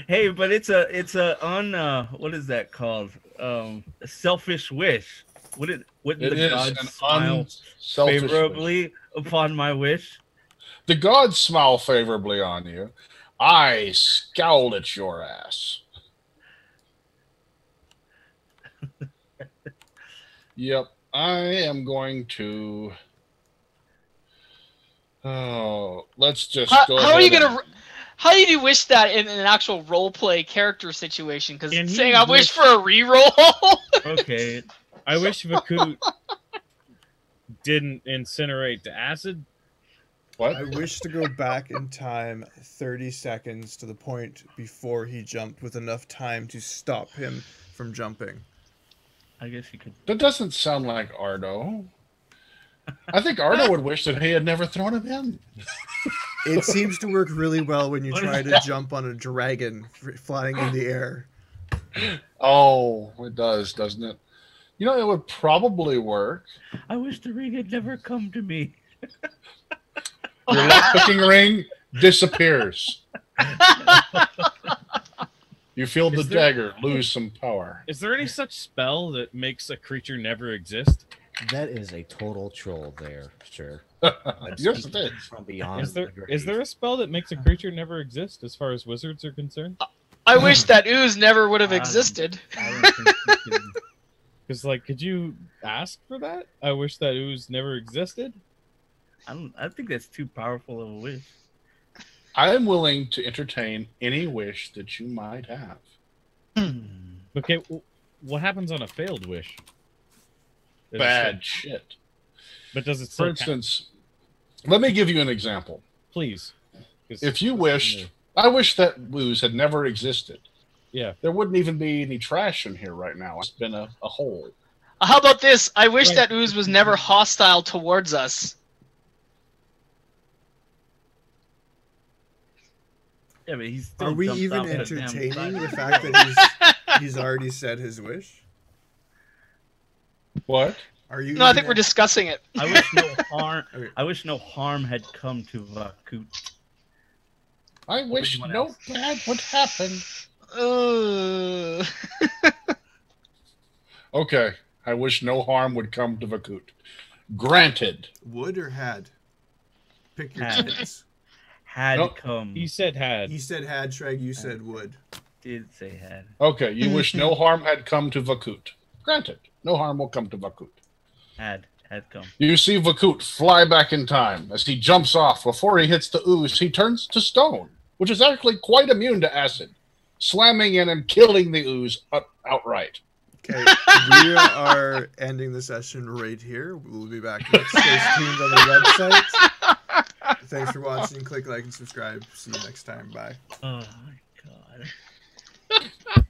Hey, but it's a what is that called? A selfish wish. Wouldn't It the is gods an smile unselfish wish. favorably upon my wish? The gods smile favorably on you. I scowled at your ass. Yep, I am going to. Oh, let's just go How are you ahead gonna? How do you wish that in an actual role play character situation? Because Can saying he I wish wish- for a reroll. Okay. I wish Vakaut didn't incinerate to acid. What? I wish to go back in time 30 seconds to the point before he jumped, with enough time to stop him from jumping. I guess you could. That doesn't sound like Ardo. I think Ardo would wish that he had never thrown him in. It seems to work really well when you What try is to that? jump on a dragon flying in the air. Oh, it does, doesn't it? You know, it would probably work. I wish the ring had never come to me. Your luck cooking ring disappears. You feel the Is there- dagger lose some power. Is there any such spell that makes a creature never exist? That is a total troll there, sure. Yes, it is. From beyond Is there the is there grave. a spell that makes a creature never exist as far as wizards are concerned? I wish that ooze never would have existed. I don't think you can. Because, like, could you ask for that? I wish that ooze never existed. I think that's too powerful of a wish. I am willing to entertain any wish that you might have. Okay, what happens on a failed wish? Does it Bad still- shit. But does it For still count? instance, let me give you an example. Please. 'Cause- If you wished, I wish that ooze had never existed. Yeah. There wouldn't even be any trash in here right now. It's been a hole. How about this? I wish Right. that ooze was never hostile towards us. Yeah, but he's still Are we jumped even off the damn entertaining side. the fact that he's already said his wish? What? Are you? No, I even think we're discussing it. I wish no harm. Okay. I wish no harm had come to Vakaut. I wish Anyone no else? bad would happen. Ugh. Okay. I wish no harm would come to Vakaut. Granted. Would or had? Pick your Had. choice. Had Nope. come. He said had. He said had, Sragg. You said would. Did say had. Okay, you wish no harm had come to Vakaut. Granted. No harm will come to Vakaut. Had come. You see Vakaut fly back in time. As he jumps off, before he hits the ooze, he turns to stone, which is actually quite immune to acid, slamming in and killing the ooze outright. Okay, we are ending the session right here. We'll be back next. Stay tuned on the website. Thanks for watching. Click like and subscribe. See you next time. Bye. Oh my god.